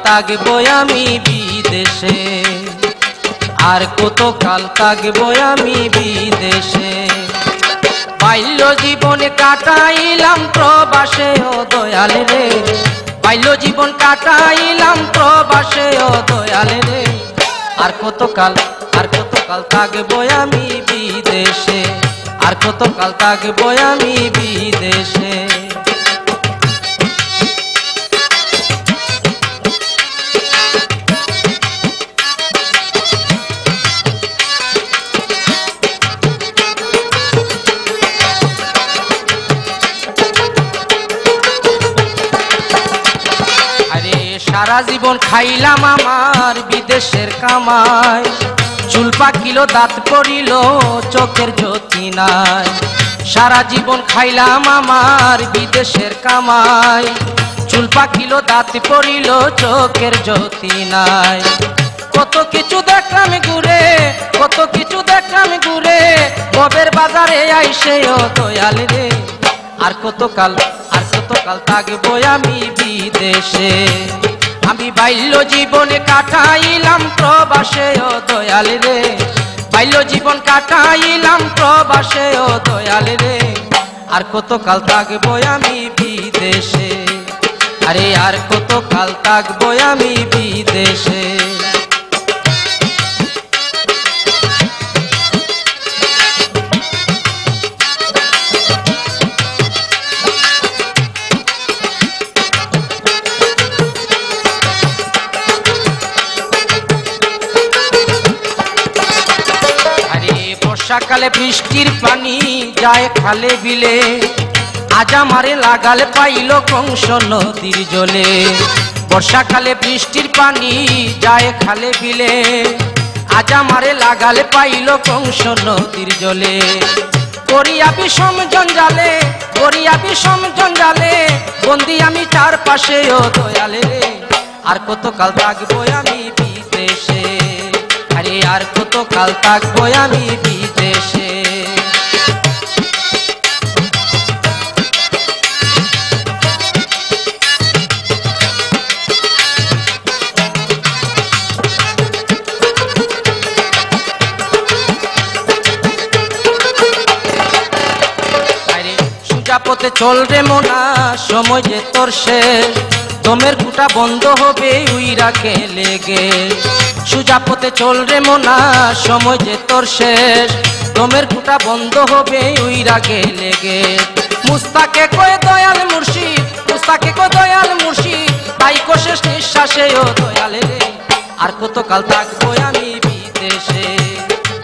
থাকবো আমি বিদেশে, আর কতকাল থাকবো আমি বিদেশে। বাল্য জীবন কাটাইলাম প্রবাসে ও দয়াল রে, বাল্য জীবন কাটাইলাম প্রবাসে ও দয়াল রে। আর কতকাল থাকবো আমি বিদেশে, আর কতকাল থাকবো আমি বিদেশে। সারা জীবন খাইলাম আমার বিদেশের কামাই, চুল পাকিল দাঁত পড়িল চোখের জ্যোতি নাই। সারা জীবন খাইলাম আমার বিদেশের কামাই, চুল পাকিল দাঁত পড়িল চোখের জ্যোতি নাই। কত কিছু দেখলাম ঘুরে, কত কিছু দেখলাম ঘুরে, ববের বাজারে আইসে ও দয়াল রে। আর কতকাল থাকবো আমি বিদেশে, আমি বাল্য জীবনে কাটাইলাম প্রবাসে ও দয়াল রে, বাল্য জীবন কাটাইলাম প্রবাসে ও দয়াল রে। আর কতকাল থাকবো আমি বিদেশে, আরে আর কতকাল থাকবো আমি বিদেশে। বর্ষাকালে বৃষ্টির পানি যায় খালে বিলে, আজ আমারে লাগাল পাইল কংস নদীর জলে। বর্ষাকালে বৃষ্টির পানি যায় খালে বিলে, আজ আমারে লাগাল পাইল কংস নদীর জলে। করিয়া বিষম জঞ্জালে, করিয়া বিষম জঞ্জালে, বন্দি আমি চারপাশে ও দয়াল রে। আর কতকাল থাকবো আমি বিদেশে, আরে আর কতকাল থাকবো আমি বিদেশে। সোজা পথে চল রে মোনা, সময় যে তোর শেষ, দমের কুটা বন্ধ হবে উইরা গেলে গে। সোজা পথে চল রে মোনা, সময় যে তোর শেষ, দমের কুটা বন্ধ হবে উইরা গেলে গে। মুস্তাকে কয় দয়াল মুর্শিদ, মুস্তাকে কয় দয়াল মুর্শিদ, তাই কো শেষ নিঃশ্বাসে ও দয়াল রে। আর কতকাল থাকবো আমি বিদেশে,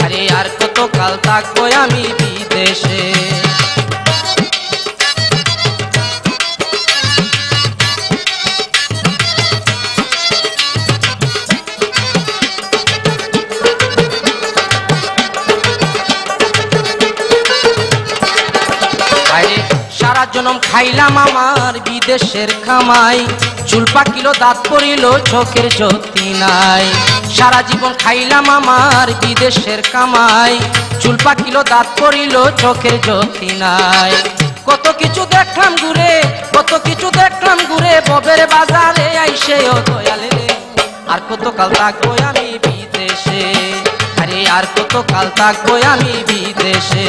আরে আর কতকাল থাকবো আমি বিদেশে। সারা জনম খাইলাম আমার বিদেশের কামাই, চুল পাকিল দাঁত পড়িল চোখের জ্যোতি নাই। সারা জীবন খাইলাম আমার বিদেশের কামাই, চুল পাকিল দাঁত পড়িল চোখের জ্যোতি নাই। কত কিছু দেখলাম ঘুরে, কত কিছু দেখলাম ঘুরে, ববের বাজারে আইসে ও দয়াল রে। আর কতকাল থাকবো আমি বিদেশে, আরে আর কতকাল থাকবো আমি বিদেশে।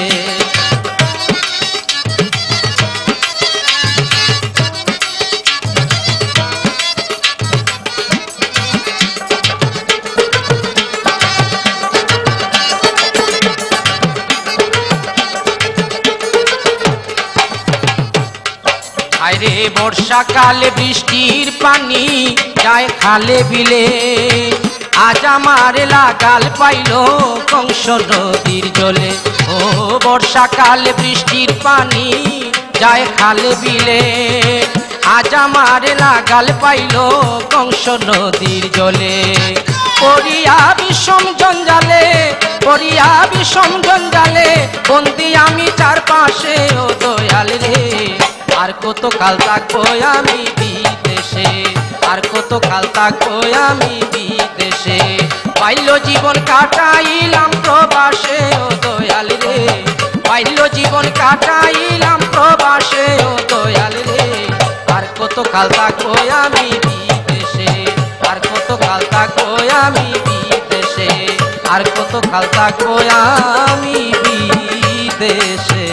আরে বর্ষাকালে বৃষ্টির পানি যায় খালে বিলে, আজ আমার লাগাল পাইল কংস নদীর জলে। ও বর্ষাকালে বৃষ্টির পানি যায় খালে বিলে, আজ আমার লাগাল পাইল কংস নদীর জলে। পড়িয়া বিষম জঞ্জালে, পড়িয়া বিষম জঞ্জালে, বন্দি আমি চারপাশে ও দয়াল রে। আর কতকাল থাকবো আমি বিদেশে, আর কতকাল থাকবো আমি বিদেশে। বাল্য জীবন কাটাইলাম প্রবাসে ও দয়াল রে, বাল্য জীবন কাটাইলাম প্রবাসে ও দয়াল রে। আর কতকাল থাকবো আমি বিদেশে, কতকাল থাকবো আমি বিদেশে।